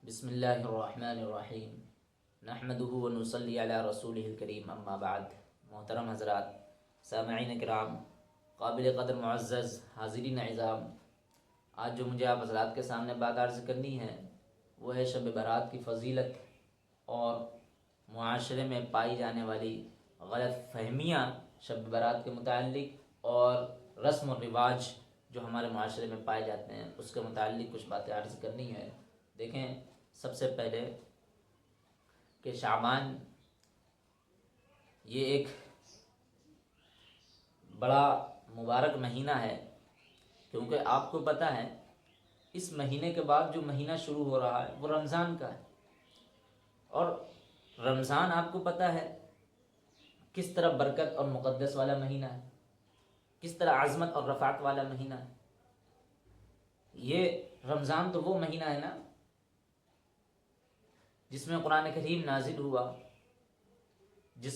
بسم اللہ الرحمن الرحیم نحمدہ ونصلی علی رسولہ الکریم اما بعد۔ محترم حضرات، سامعین کرام، قابل قدر معزز حاضرین اعظام، آج جو مجھے آپ حضرات کے سامنے بات عرض کرنی ہے وہ ہے شب برات کی فضیلت اور معاشرے میں پائی جانے والی غلط فہمیاں شب برات کے متعلق اور رسم و رواج جو ہمارے معاشرے میں پائے جاتے ہیں اس کے متعلق کچھ باتیں عرض کرنی ہے۔ دیکھیں، سب سے پہلے کہ شعبان یہ ایک بڑا مبارک مہینہ ہے، کیونکہ آپ کو پتہ ہے اس مہینے کے بعد جو مہینہ شروع ہو رہا ہے وہ رمضان کا ہے، اور رمضان آپ کو پتہ ہے کس طرح برکت اور مقدس والا مہینہ ہے، کس طرح عظمت اور رفعت والا مہینہ ہے۔ یہ رمضان تو وہ مہینہ ہے نا جس میں قرآن کریم نازل ہوا، جس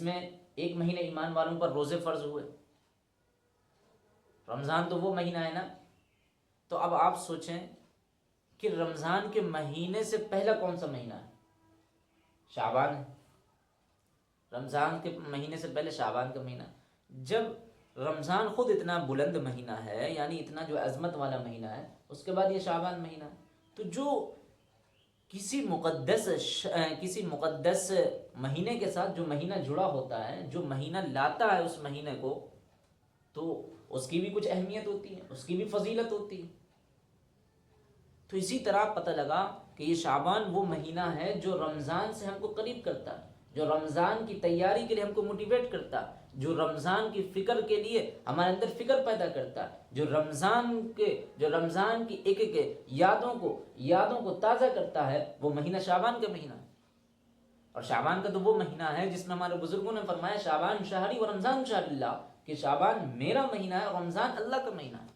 میں ایک مہینے ایمان والوں پر روزے فرض ہوئے۔ رمضان تو وہ مہینہ ہے نا، تو اب آپ سوچیں کہ رمضان کے مہینے سے پہلا کون سا مہینہ ہے؟ شعبان ہے۔ رمضان کے مہینے سے پہلے شعبان کا مہینہ۔ جب رمضان خود اتنا بلند مہینہ ہے، یعنی اتنا جو عظمت والا مہینہ ہے، اس کے بعد یہ شعبان مہینہ ہے، تو جو کسی مقدس مہینے کے ساتھ جو مہینہ جڑا ہوتا ہے، جو مہینہ لاتا ہے اس مہینے کو، تو اس کی بھی کچھ اہمیت ہوتی ہے، اس کی بھی فضیلت ہوتی ہے۔ تو اسی طرح پتہ لگا کہ یہ شعبان وہ مہینہ ہے جو رمضان سے ہم کو قریب کرتا ہے، جو رمضان کی تیاری کے لیے ہم کو موٹیویٹ کرتا ہے، جو رمضان کی فکر کے لیے ہمارے اندر فکر پیدا کرتا ہے، جو رمضان کی ایک ایک یادوں کو تازہ کرتا ہے، وہ مہینہ شعبان کا مہینہ ہے۔ اور شعبان کا تو وہ مہینہ ہے جس میں ہمارے بزرگوں نے فرمایا شعبان شہری و رمضان شہر اللہ، کہ شعبان میرا مہینہ ہے اور رمضان اللہ کا مہینہ ہے۔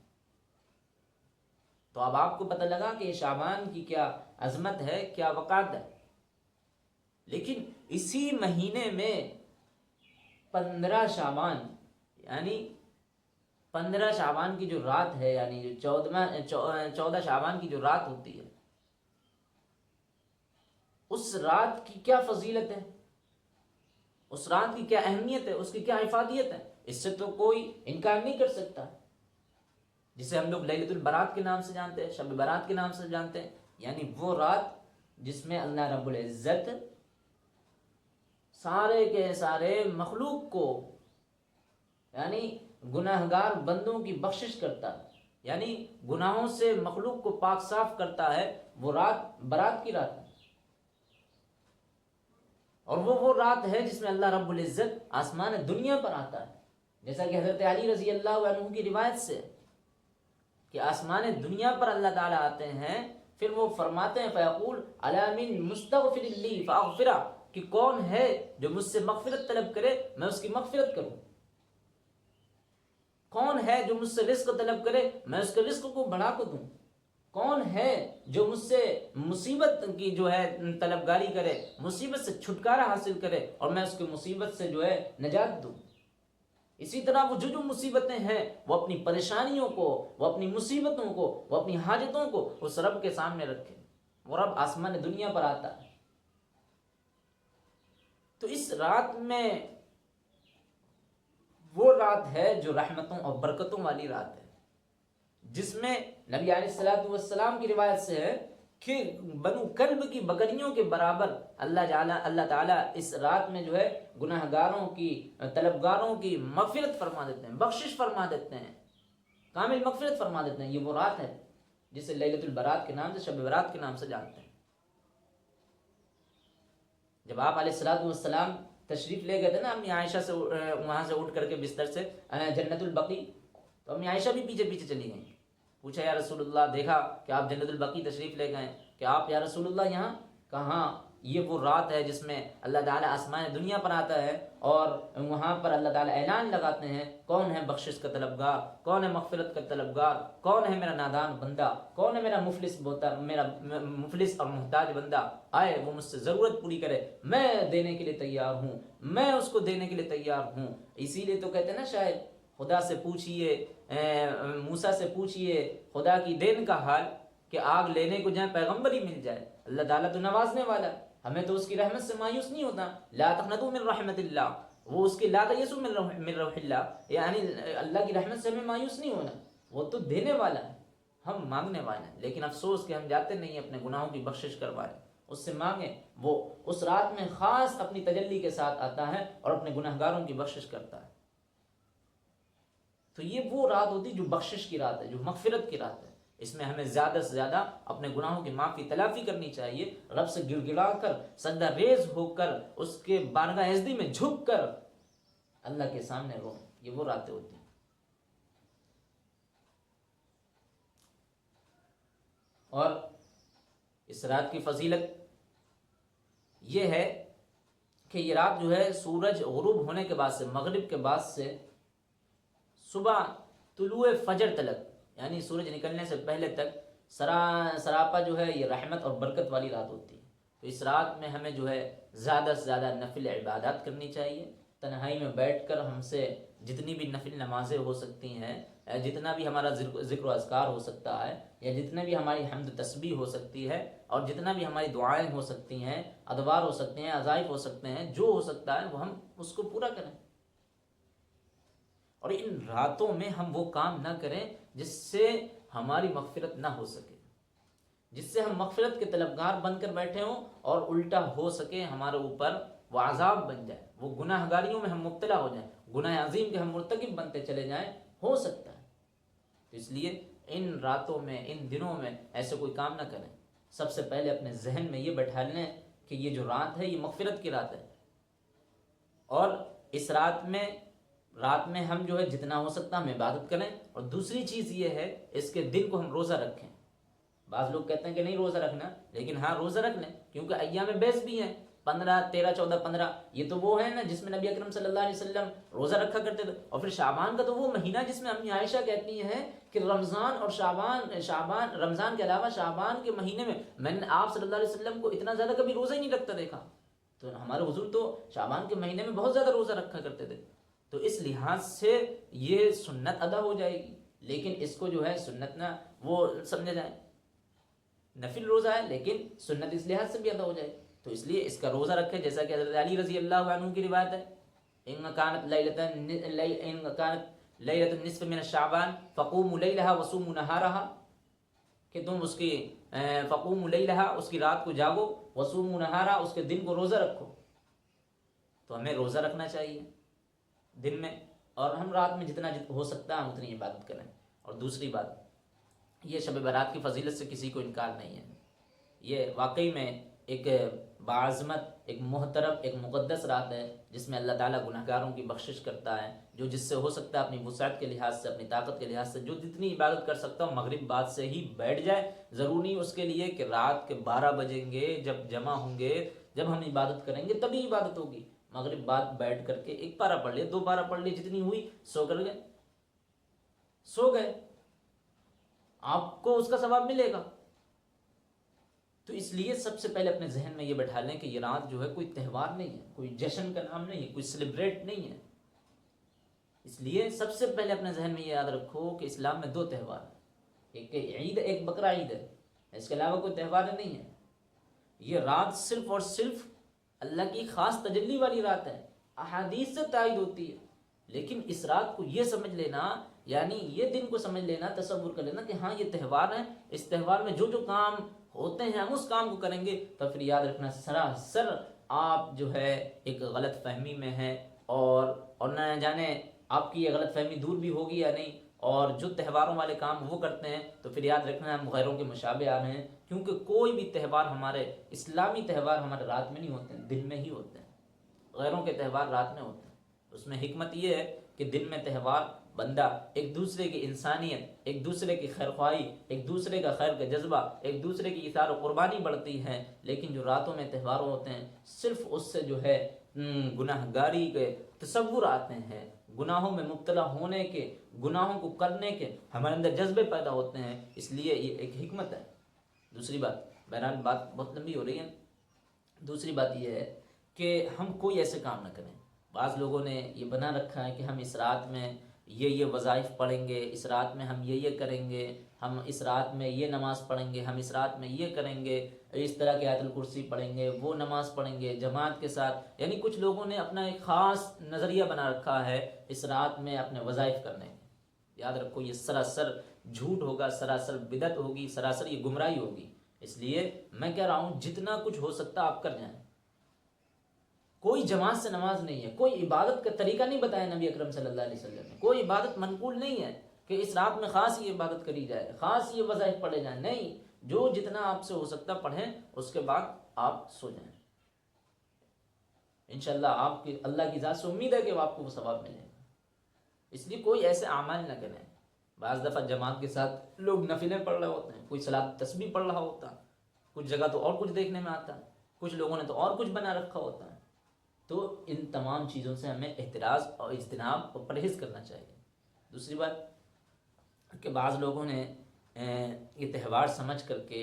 تو اب آپ کو پتہ لگا کہ شعبان کی کیا عظمت ہے، کیا وقار ہے۔ لیکن اسی مہینے میں 15 شعبان، یعنی 15 شعبان کی جو رات ہے، یعنی جو 14 شعبان کی جو رات ہوتی ہے، اس رات کی کیا فضیلت ہے، اس رات کی کیا اہمیت ہے، اس کی کیا افادیت ہے، اس سے تو کوئی انکار نہیں کر سکتا۔ جسے ہم لوگ لیلۃ البرات کے نام سے جانتے ہیں، شب برات کے نام سے جانتے ہیں، یعنی وہ رات جس میں اللہ رب العزت سارے کے سارے مخلوق کو، یعنی گناہگار بندوں کی بخشش کرتا ہے، یعنی گناہوں سے مخلوق کو پاک صاف کرتا ہے، وہ رات برات کی رات ہے۔ اور وہ رات ہے جس میں اللہ رب العزت آسمان دنیا پر آتا ہے، جیسا کہ حضرت علی رضی اللہ عنہ کی روایت سے کہ آسمان دنیا پر اللہ تعالیٰ آتے ہیں، پھر وہ فرماتے ہیں فیقول الا من مستغفر لی فاغفرہ، کہ کون ہے جو مجھ سے مغفرت طلب کرے میں اس کی مغفرت کروں، کون ہے جو مجھ سے رزق طلب کرے میں اس کے رزق کو بڑھا کو دوں، کون ہے جو مجھ سے مصیبت کی جو ہے طلبگاری کرے، مصیبت سے چھٹکارا حاصل کرے اور میں اس کی مصیبت سے جو ہے نجات دوں۔ اسی طرح وہ جو مصیبتیں ہیں وہ اپنی پریشانیوں کو، وہ اپنی مصیبتوں کو، وہ اپنی حاجتوں کو اس رب کے سامنے رکھے۔ وہ رب آسمان دنیا پر آتا ہے۔ تو اس رات میں وہ رات ہے جو رحمتوں اور برکتوں والی رات ہے، جس میں نبی علیہ السلام کی روایت سے ہے کہ بنو کلب کی بکریوں کے برابر اللہ تعالیٰ اس رات میں جو ہے گناہگاروں کی، طلبگاروں کی مغفرت فرما دیتے ہیں، بخشش فرما دیتے ہیں، کامل مغفرت فرما دیتے ہیں۔ یہ وہ رات ہے جسے لیلۃ البرات کے نام سے، شب برات کے نام سے جانتے ہیں۔ جب آپ علیہ السلام تشریف لے گئے تھے نا امی عائشہ سے، وہاں سے اٹھ کر کے بستر سے جنت البقیع، تو امی عائشہ بھی پیچھے پیچھے چلی گئیں۔ پوچھا یا رسول اللہ، دیکھا کہ آپ جنت البقیع تشریف لے گئے کہ آپ یا رسول اللہ یہاں؟ کہاں، یہ وہ رات ہے جس میں اللہ تعالیٰ آسمان دنیا پر آتا ہے اور وہاں پر اللہ تعالیٰ اعلان لگاتے ہیں کون ہے بخشش کا طلبگار، کون ہے مغفرت کا طلبگار، کون ہے میرا نادان بندہ، کون ہے میرا مفلس اور محتاج بندہ، آئے وہ مجھ سے ضرورت پوری کرے، میں دینے کے لیے تیار ہوں، میں اس کو دینے کے لیے تیار ہوں۔ اسی لیے تو کہتے ہیں نا شاید خدا سے پوچھئے، موسیٰ سے پوچھئے خدا کی دین کا حال، کہ آگ لینے کو جائیں پیغمبر ہی مل جائے. اللہ تعالیٰ تو نوازنے والا ہے, ہمیں تو اس کی رحمت سے مایوس نہیں ہوتا. لا تقنطوا من رحمت اللہ, وہ اس کی لا تیسوا من روح اللہ, یعنی اللہ کی رحمت سے ہمیں مایوس نہیں ہونا, وہ تو دینے والا ہے, ہم مانگنے والے ہیں. لیکن افسوس کہ ہم جاتے نہیں ہیں اپنے گناہوں کی بخشش کروائے, اس سے مانگیں. وہ اس رات میں خاص اپنی تجلی کے ساتھ آتا ہے اور اپنے گناہگاروں کی بخشش کرتا ہے. تو یہ وہ رات ہوتی جو بخشش کی رات ہے, جو مغفرت کی رات ہے. اس میں ہمیں زیادہ سے زیادہ اپنے گناہوں کی معافی تلافی کرنی چاہیے, رب سے گڑ گڑا کر, سجدہ ریز ہو کر, اس کے بارگاہ عزتی میں جھک کر اللہ کے سامنے رو. یہ وہ راتیں ہوتی ہیں. اور اس رات کی فضیلت یہ ہے کہ یہ رات جو ہے سورج غروب ہونے کے بعد سے, مغرب کے بعد سے صبح طلوع فجر تلک, یعنی سورج نکلنے سے پہلے تک سراپا جو ہے یہ رحمت اور برکت والی رات ہوتی ہے. تو اس رات میں ہمیں جو ہے زیادہ سے زیادہ نفل عبادات کرنی چاہیے. تنہائی میں بیٹھ کر ہم سے جتنی بھی نفل نمازیں ہو سکتی ہیں, جتنا بھی ہمارا ذکر و اذکار ہو سکتا ہے, یا جتنے بھی ہماری حمد تسبیح ہو سکتی ہے, اور جتنا بھی ہماری دعائیں ہو سکتی ہیں, ادوار ہو سکتے ہیں, عزائف ہو سکتے ہیں, جو ہو سکتا ہے وہ ہم اس کو پورا کریں. اور ان راتوں میں ہم وہ کام نہ کریں جس سے ہماری مغفرت نہ ہو سکے, جس سے ہم مغفرت کے طلبگار بن کر بیٹھے ہوں اور الٹا ہو سکے ہمارے اوپر وہ عذاب بن جائے, وہ گناہ گاریوں میں ہم مبتلا ہو جائیں, گناہ عظیم کے ہم مرتکب بنتے چلے جائیں, ہو سکتا ہے. تو اس لیے ان راتوں میں, ان دنوں میں ایسے کوئی کام نہ کریں. سب سے پہلے اپنے ذہن میں یہ بٹھا لیں کہ یہ جو رات ہے یہ مغفرت کی رات ہے, اور اس رات میں ہم جو ہے جتنا ہو سکتا ہم عبادت کریں. اور دوسری چیز یہ ہے اس کے دن کو ہم روزہ رکھیں. بعض لوگ کہتے ہیں کہ نہیں روزہ رکھنا, لیکن ہاں روزہ رکھ لیں, کیونکہ ایام بیس بھی ہیں, 15, 13, 14, 15, یہ تو وہ ہے نا جس میں نبی اکرم صلی اللہ علیہ وسلم روزہ رکھا کرتے تھے. اور پھر شعبان کا تو وہ مہینہ جس میں امی عائشہ کہتی ہیں کہ رمضان اور شعبان رمضان کے علاوہ شعبان کے مہینے میں نے آپ صلی اللہ علیہ وسلم کو اتنا زیادہ کبھی روزہ ہی نہیں رکھتا دیکھا. تو ہمارے حضور تو شعبان کے مہینے میں بہت زیادہ روزہ رکھا کرتے تھے. تو اس لحاظ سے یہ سنت ادا ہو جائے گی, لیکن اس کو جو ہے سنت نہ وہ سمجھا جائے, نفل روزہ ہے لیکن سنت اس لحاظ سے بھی ادا ہو جائے. تو اس لیے اس کا روزہ رکھے, جیسا کہ حضرت علی رضی اللہ عنہ کی روایت ہے, ان کانت لیلۃ النصف من الشعبان فقوموا لیلھا وصوموا نہارھا, کہ تم اس کی فقوموا لیلھا, اس کی رات کو جاگو, وصوموا نہارھا, اس کے دن کو روزہ رکھو. تو ہمیں روزہ رکھنا چاہیے دن میں, اور ہم رات میں جتنا ہو سکتا ہے ہم اتنی عبادت کریں. اور دوسری بات, یہ شب برات کی فضیلت سے کسی کو انکار نہیں ہے. یہ واقعی میں ایک باعظمت, ایک محترم, ایک مقدس رات ہے جس میں اللہ تعالیٰ گناہگاروں کی بخشش کرتا ہے. جو جس سے ہو سکتا ہے اپنی وسعت کے لحاظ سے, اپنی طاقت کے لحاظ سے, جو جتنی عبادت کر سکتا ہو مغرب بعد سے ہی بیٹھ جائے. ضروری اس کے لیے کہ رات کے 12 بجیں گے جب جمع ہوں گے, جب ہم عبادت کریں گے تبھی عبادت ہوگی. مغرب بعد بیٹھ کر کے 1 پارہ پڑھ لے, 2 پارہ پڑھ لے, جتنی ہوئی سو گئے, آپ کو اس کا ثواب ملے گا. تو اس لیے سب سے پہلے اپنے ذہن میں یہ بٹھا لیں کہ یہ رات جو ہے کوئی تہوار نہیں ہے, کوئی جشن کا نام نہیں ہے, کوئی سیلیبریٹ نہیں ہے. اس لیے سب سے پہلے اپنے ذہن میں یہ یاد رکھو کہ اسلام میں 2 تہوار ہیں, ایک عید, ایک بقرہ عید ہے, اس کے علاوہ کوئی تہوار نہیں ہے. یہ رات صرف اور صرف اللہ کی خاص تجلی والی رات ہے, احادیث سے تائید ہوتی ہے. لیکن اس رات کو یہ سمجھ لینا, یعنی یہ دن کو سمجھ لینا, تصور کر لینا کہ ہاں یہ تہوار ہے, اس تہوار میں جو جو کام ہوتے ہیں ہم اس کام کو کریں گے, تو پھر یاد رکھنا سراسر آپ جو ہے ایک غلط فہمی میں ہیں, اور نہ جانے آپ کی یہ غلط فہمی دور بھی ہوگی یا نہیں. اور جو تہواروں والے کام وہ کرتے ہیں تو پھر یاد رکھنا ہم غیروں کے مشابہ آ رہے ہیں, کیونکہ کوئی بھی تہوار ہمارے اسلامی تہوار ہمارے رات میں نہیں ہوتے ہیں, دن میں ہی ہوتے ہیں. غیروں کے تہوار رات میں ہوتے ہیں. اس میں حکمت یہ ہے کہ دن میں تہوار بندہ ایک دوسرے کی انسانیت, ایک دوسرے کی خیرخواہی, ایک دوسرے کا خیر کا جذبہ, ایک دوسرے کی اثار و قربانی بڑھتی ہے. لیکن جو راتوں میں تہوار ہوتے ہیں صرف اس سے جو ہے گناہ گاری کے تصور آتے ہیں, گناہوں میں مبتلا ہونے کے, گناہوں کو کرنے کے ہمارے اندر جذبے پیدا ہوتے ہیں. اس لیے یہ ایک حکمت ہے. دوسری بات, بہرحال بات بہت لمبی ہو رہی ہے, دوسری بات یہ ہے کہ ہم کوئی ایسے کام نہ کریں. بعض لوگوں نے یہ بنا رکھا ہے کہ ہم اس رات میں یہ وظائف پڑھیں گے, اس رات میں ہم یہ کریں گے, ہم اس رات میں یہ نماز پڑھیں گے، ہم اس رات میں یہ کریں گے، اس طرح کی آیت الکرسی پڑھیں گے، وہ نماز پڑھیں گے جماعت کے ساتھ. یعنی کچھ لوگوں نے اپنا ایک خاص نظریہ بنا رکھا ہے اس رات میں اپنے وظائف کرنے کے. یاد رکھو یہ سراسر جھوٹ ہوگا، سراسر بدعت ہوگی، سراسر یہ گمراہی ہوگی. اس لیے میں کہہ رہا ہوں جتنا کچھ ہو سکتا آپ کر جائیں. کوئی جماعت سے نماز نہیں ہے، کوئی عبادت کا طریقہ نہیں بتایا نبی اکرم صلی اللہ علیہ وسلم نے، کوئی عبادت منقول نہیں ہے کہ اس رات میں خاص یہ عبادت کری جائے، خاص یہ وظائف پڑھے جائیں. نہیں، جو جتنا آپ سے ہو سکتا پڑھیں، اس کے بعد آپ سو جائیں. انشاءاللہ آپ کی اللہ کی ذات سے امید ہے کہ آپ کو وہ ثواب ملے گا. اس لیے کوئی ایسے اعمال نہ کریں. بعض دفعہ جماعت کے ساتھ لوگ نفلیں پڑھ رہے ہوتے ہیں، کوئی صلاۃ تسبیح پڑھ رہا ہوتا ہے، کچھ جگہ تو اور کچھ دیکھنے میں آتا ہے، کچھ لوگوں نے تو اور کچھ بنا رکھا ہوتا ہے. تو ان تمام چیزوں سے ہمیں احتراز اور اجتناب اور پرہیز کرنا چاہیے. دوسری بات کہ بعض لوگوں نے یہ تہوار سمجھ کر کے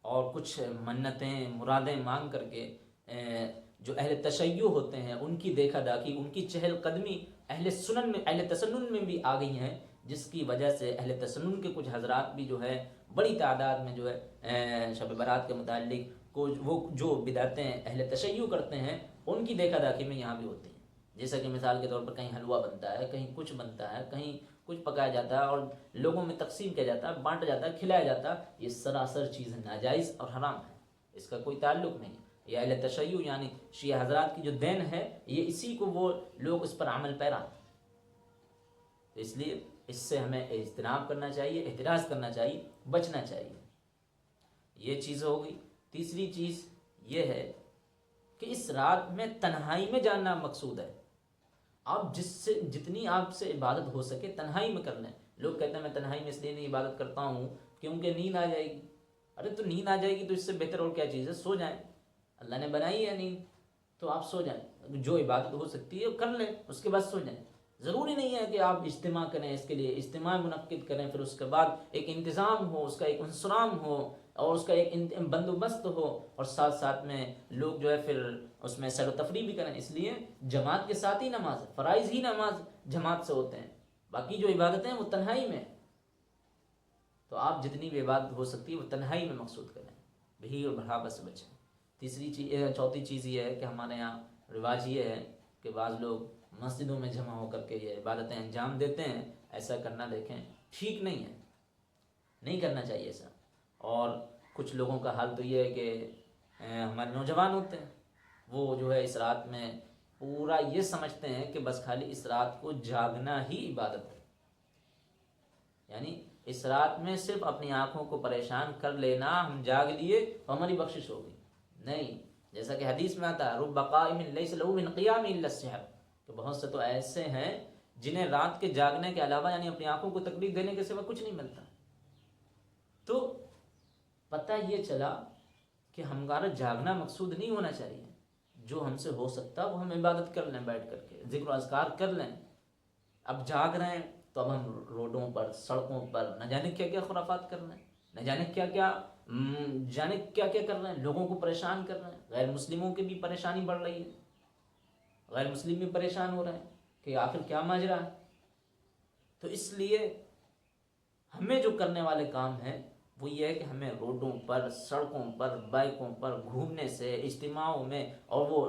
اور کچھ منتیں مرادیں مانگ کر کے جو اہل تشیع ہوتے ہیں ان کی دیکھا داکھی، ان کی چہل قدمی اہل سنن میں، اہل تسنن میں بھی آ گئی ہیں، جس کی وجہ سے اہل تسنن کے کچھ حضرات بھی جو ہے بڑی تعداد میں جو ہے شب برات کے متعلق وہ جو بدعتیں اہل تشیع کرتے ہیں ان کی دیکھا داکھی میں یہاں بھی ہوتی ہیں. جیسا کہ مثال کے طور پر کہیں حلوہ بنتا ہے، کہیں کچھ بنتا ہے، کہیں کچھ پکایا جاتا ہے اور لوگوں میں تقسیم کیا جاتا ہے، بانٹا جاتا ہے، کھلایا جاتا ہے. یہ سراسر چیز ناجائز اور حرام ہے، اس کا کوئی تعلق نہیں. یہ اہل تشیع یعنی شیعہ حضرات کی جو دین ہے، یہ اسی کو وہ لوگ اس پر عمل پیرا ہیں. تو اس لیے اس سے ہمیں اجتناب کرنا چاہیے، احتراز کرنا چاہیے، بچنا چاہیے. یہ چیز ہو گئی. تیسری چیز یہ ہے کہ اس رات میں تنہائی میں جاننا مقصود ہے. آپ جتنی آپ سے عبادت ہو سکے تنہائی میں کر لیں. لوگ کہتے ہیں میں تنہائی میں اس لیے نہیں عبادت کرتا ہوں کیونکہ نیند آ جائے گی. ارے تو نیند آ جائے گی تو اس سے بہتر اور کیا چیز ہے؟ سو جائیں. اللہ نے بنائی ہے نیند، تو آپ سو جائیں. جو عبادت ہو سکتی ہے کر لیں، اس کے بعد سو جائیں. ضروری نہیں ہے کہ آپ اجتماع کریں، اس کے لیے اجتماع منعقد کریں، پھر اس کے بعد ایک انتظام ہو، اس کا ایک انصرام ہو اور اس کا ایک بندوبست ہو، اور ساتھ ساتھ میں لوگ جو ہے پھر اس میں سیر و تفریح بھی کریں. اس لیے جماعت کے ساتھ ہی نماز ہے، فرائض ہی نماز جماعت سے ہوتے ہیں، باقی جو عبادتیں ہیں وہ تنہائی میں. تو آپ جتنی بھی عبادت ہو سکتی ہے وہ تنہائی میں مقصود کریں، بھیڑ بھڑاکا سے بچیں. چوتھی چیز یہ ہے کہ ہمارے یہاں رواج یہ ہے کہ بعض لوگ مسجدوں میں جمع ہو کر کے یہ عبادتیں انجام دیتے ہیں. ایسا کرنا دیکھیں ٹھیک نہیں ہے، نہیں کرنا چاہیے ایسا. اور کچھ لوگوں کا حال تو یہ ہے کہ ہمارے نوجوان ہوتے ہیں، وہ جو ہے اس رات میں پورا یہ سمجھتے ہیں کہ بس خالی اس رات کو جاگنا ہی عبادت ہے. یعنی اس رات میں صرف اپنی آنکھوں کو پریشان کر لینا، ہم جاگ لیے تو ہماری بخشش ہوگی. نہیں، جیسا کہ حدیث میں آتا ہے رب قائم لیس له من قیام الا السحر، کہ بہت سے تو ایسے ہیں جنہیں رات کے جاگنے کے علاوہ یعنی اپنی آنکھوں کو تکلیف دینے کے سوا کچھ نہیں ملتا. تو پتہ یہ چلا کہ ہمارا جاگنا مقصود نہیں ہونا چاہیے. جو ہم سے ہو سکتا وہ ہم عبادت کر لیں، بیٹھ کر کے ذکر و اذکار کر لیں. اب جاگ رہے ہیں تو اب ہم روڈوں پر، سڑکوں پر نہ جانے کیا کیا خرافات کر رہے ہیں، نہ جانے کیا کیا کر رہے ہیں، لوگوں کو پریشان کر رہے ہیں. غیر مسلموں کی بھی پریشانی بڑھ رہی ہے، غیر مسلم بھی پریشان ہو رہے ہیں کہ آخر کیا ماجرا ہے. تو اس لیے ہمیں جو کرنے والے کام ہیں وہ یہ ہے کہ ہمیں روڈوں پر، سڑکوں پر، بائکوں پر گھومنے سے، اجتماعوں میں اور وہ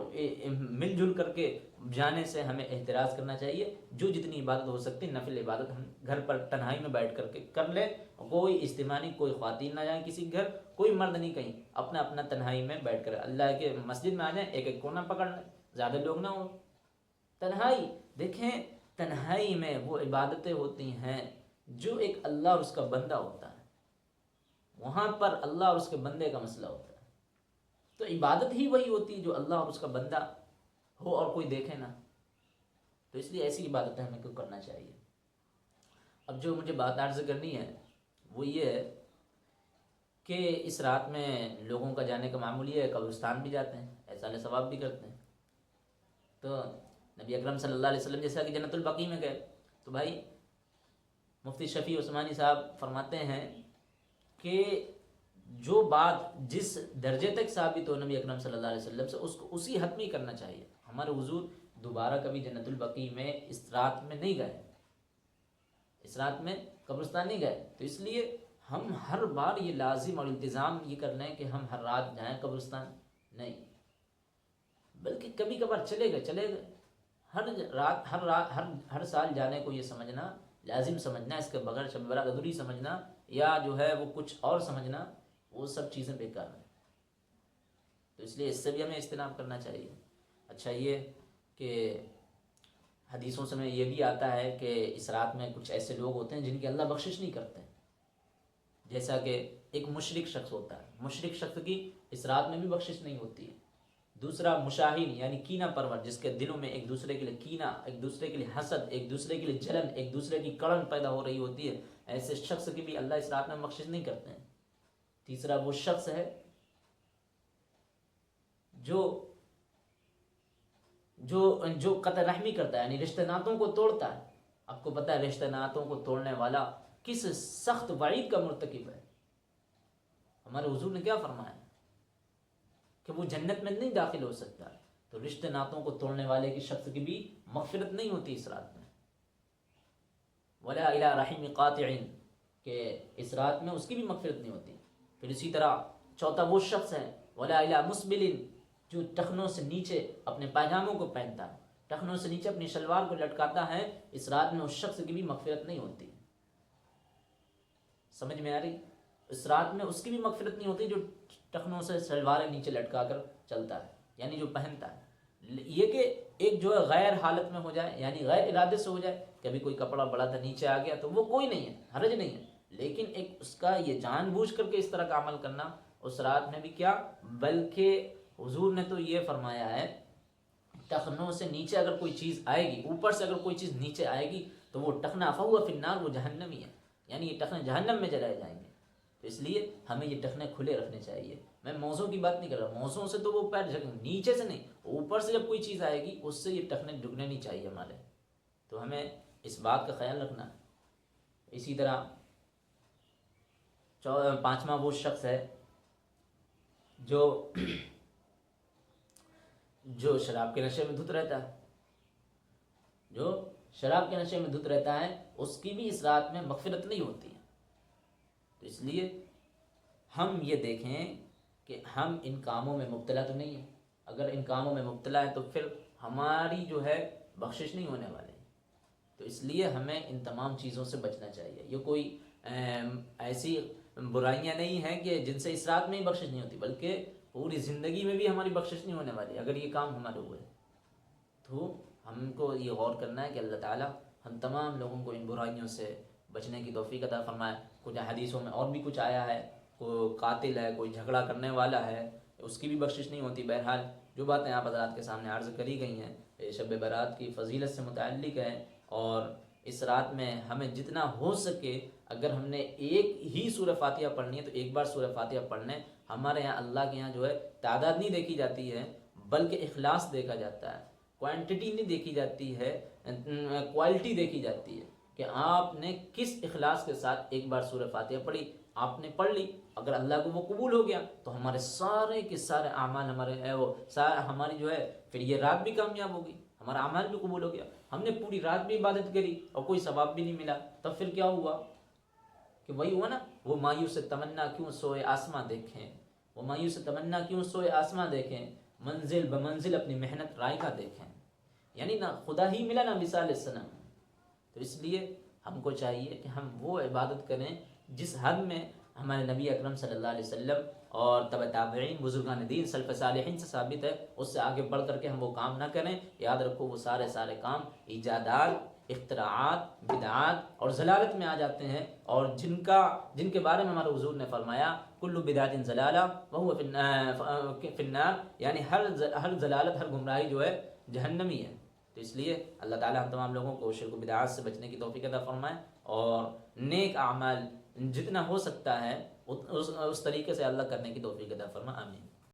مل جل کر کے جانے سے ہمیں احتراز کرنا چاہیے. جو جتنی عبادت ہو سکتی نفل عبادت ہم گھر پر تنہائی میں بیٹھ کر کے کر لیں. کوئی اجتماع نہیں، کوئی خواتین نہ جائیں کسی گھر، کوئی مرد نہیں کہیں، اپنا اپنا تنہائی میں بیٹھ کر اللہ کے مسجد میں آ جائیں، ایک ایک کونا پکڑ لیں، زیادہ لوگ نہ ہوں. تنہائی دیکھیں، تنہائی میں وہ عبادتیں ہوتی ہیں جو ایک اللہ اور اس کا بندہ ہوتا ہے. وہاں پر اللہ اور اس کے بندے کا مسئلہ ہوتا ہے. تو عبادت ہی وہی ہوتی ہے جو اللہ اور اس کا بندہ ہو اور کوئی دیکھے نہ. تو اس لیے ایسی عبادتیں ہمیں کیوں کرنا چاہیے. اب جو مجھے بات عرض کرنی ہے وہ یہ ہے کہ اس رات میں لوگوں کا جانے کا معمول یہ ہے، قبرستان بھی جاتے ہیں، احسان ثواب بھی کرتے ہیں. تو نبی اکرم صلی اللہ علیہ وسلم جیسا کہ جنت البقیع میں گئے تو بھائی مفتی شفیع عثمانی صاحب فرماتے ہیں کہ جو بات جس درجے تک ثابت ہو نبی اکرم صلی اللہ علیہ وسلم سے، اس کو اسی حد میں ہی کرنا چاہیے. ہمارے حضور دوبارہ کبھی جنت البقیع میں اس رات میں نہیں گئے، اس رات میں قبرستان نہیں گئے. تو اس لیے ہم ہر بار یہ لازم اور التزام یہ کر لیں کہ ہم ہر رات جائیں قبرستان، نہیں، بلکہ کبھی کبھار چلے گئے، ہر سال جانے کو یہ سمجھنا لازم سمجھنا، اس کے بغیر شب برات ادھوری سمجھنا یا جو ہے وہ کچھ اور سمجھنا، وہ سب چیزیں بیکار ہیں۔ تو اس لیے اس سے بھی ہمیں اجتناب کرنا چاہیے۔ اچھا یہ کہ حدیثوں سے میں یہ بھی آتا ہے کہ اس رات میں کچھ ایسے لوگ ہوتے ہیں جن کی اللہ بخشش نہیں کرتے، جیسا کہ ایک مشرک شخص ہوتا ہے، مشرک شخص کی اس رات میں بھی بخشش نہیں ہوتی ہے۔ دوسرا مشاہین یعنی کینہ پرور، جس کے دلوں میں ایک دوسرے کے لیے کینہ، ایک دوسرے کے لیے حسد، ایک دوسرے کے لیے جلن، ایک دوسرے کی کڑن پیدا ہو رہی ہوتی ہے، ایسے شخص کی بھی اللہ اس رات میں بخشش نہیں کرتے ہیں۔ تیسرا وہ شخص ہے جو قطع رحمی کرتا ہے، یعنی رشتہ ناتوں کو توڑتا ہے۔ آپ کو پتہ ہے رشتہ ناتوں کو توڑنے والا کس سخت وعید کا مرتکب ہے۔ ہمارے حضور نے کیا فرمایا کہ وہ جنت میں نہیں داخل ہو سکتا۔ تو رشتہ ناتوں کو توڑنے والے کی شخص کی بھی مغفرت نہیں ہوتی اس رات میں۔ ولا الی رحم قاطع، کہ اس رات میں اس کی بھی مغفرت نہیں ہوتی۔ پھر اسی طرح چوتھا وہ شخص ہے ولا الی مسبل، جو ٹخنوں سے نیچے اپنے پائجاموں کو پہنتا ہے، ٹخنوں سے نیچے اپنی شلوار کو لٹکاتا ہے، اس رات میں اس شخص کی بھی مغفرت نہیں ہوتی۔ سمجھ میں آ رہی؟ اس رات میں اس کی بھی مغفرت نہیں ہوتی جو ٹخنوں سے شلواریں نیچے لٹکا کر چلتا ہے، یعنی جو پہنتا ہے۔ یہ کہ ایک جو ہے غیر حالت میں ہو جائے، یعنی غیر ارادے سے ہو جائے، کبھی کوئی کپڑا بڑا تھا نیچے آ گیا تو وہ کوئی نہیں ہے، حرج نہیں ہے، لیکن ایک اس کا یہ جان بوجھ کر کے اس طرح کا عمل کرنا اس رات میں بھی کیا، بلکہ حضور نے تو یہ فرمایا ہے ٹخنوں سے نیچے اگر کوئی چیز آئے گی، اوپر سے اگر کوئی چیز نیچے آئے گی تو وہ ٹخنا فہو فی النار، وہ جہنمی ہے، یعنی یہ ٹخنے جہنم میں جلائے جائیں گے۔ تو اس لیے ہمیں یہ ٹخنے کھلے رکھنے چاہیے۔ میں موزوں کی بات نہیں کر رہا، موزوں سے تو وہ پیر جھک، نیچے سے نہیں، اوپر سے جب کوئی چیز آئے گی اس سے یہ ٹخنے جھکنے نہیں چاہیے ہمارے۔ تو ہمیں اس بات کا خیال رکھنا ہے۔ اسی طرح پانچواں وہ شخص ہے جو شراب کے نشے میں دھت رہتا ہے، جو شراب کے نشے میں دھت رہتا ہے، اس کی بھی اس رات میں مغفرت نہیں ہوتی ہے۔ تو اس لیے ہم یہ دیکھیں کہ ہم ان کاموں میں مبتلا تو نہیں ہیں۔ اگر ان کاموں میں مبتلا ہے تو پھر ہماری جو ہے بخشش نہیں ہونے والی۔ تو اس لیے ہمیں ان تمام چیزوں سے بچنا چاہیے۔ یہ کوئی ایسی برائیاں نہیں ہیں کہ جن سے اس رات میں ہی بخشش نہیں ہوتی، بلکہ پوری زندگی میں بھی ہماری بخشش نہیں ہونے والی اگر یہ کام ہمارے ہوئے۔ تو ہم کو یہ غور کرنا ہے کہ اللہ تعالیٰ ہم تمام لوگوں کو ان برائیوں سے بچنے کی توفیق عطا فرمائے۔ کچھ حدیثوں میں اور بھی کچھ آیا ہے، کوئی قاتل ہے، کوئی جھگڑا کرنے والا ہے، اس کی بھی بخشش نہیں ہوتی۔ بہرحال جو باتیں آپ حضرات کے سامنے عرض کری گئی ہیں شب برات کی فضیلت سے متعلق ہے، اور اس رات میں ہمیں جتنا ہو سکے اگر ہم نے ایک ہی سورہ فاتحہ پڑھنی ہے تو ایک بار سورہ فاتحہ پڑھ لیں۔ ہمارے یہاں اللہ کے یہاں جو ہے تعداد نہیں دیکھی جاتی ہے بلکہ اخلاص دیکھا جاتا ہے، کوانٹٹی نہیں دیکھی جاتی ہے، کوالٹی دیکھی جاتی ہے کہ آپ نے کس اخلاص کے ساتھ ایک بار سورہ فاتحہ پڑھی۔ آپ نے پڑھ لی، اگر اللہ کو وہ قبول ہو گیا تو ہمارے سارے کے سارے اعمال ہماری جو ہے پھر یہ رات بھی کامیاب ہوگی، ہمارا اعمال بھی قبول ہو گیا۔ ہم نے پوری رات بھی عبادت کری اور کوئی ثواب بھی نہیں ملا، تب پھر کیا ہوا کہ وہی ہوا نا، وہ مایوس تمنا کیوں سوئے آسماں دیکھیں، وہ مایوس تمنا کیوں سوئے آسماں دیکھیں، منزل بمنزل اپنی محنت رائگاں دیکھیں، یعنی نہ خدا ہی ملا نہ مثال صنم۔ تو اس لیے ہم کو چاہیے کہ ہم وہ عبادت کریں جس حد میں ہمارے نبی اکرم صلی اللہ علیہ وسلم اور تبع تابعین بزرگان دین سلف صالحین سے ثابت ہے، اس سے آگے بڑھ کر کے ہم وہ کام نہ کریں۔ یاد رکھو وہ سارے کام ایجادات، اختراعات، بدعات اور ضلالت میں آ جاتے ہیں، اور جن کے بارے میں ہمارے حضور نے فرمایا کل بدعت ضلالہ وہو فی النار، یعنی ہر ضلالت، ہر گمراہی جو ہے جہنمی ہے۔ تو اس لیے اللہ تعالی ہم تمام لوگوں کو شرک و بدعات سے بچنے کی توفیق عطا فرمائے، اور نیک اعمال جتنا ہو سکتا ہے اس طریقے سے اللہ کرنے کی توفیق عطا فرمائے، آمین۔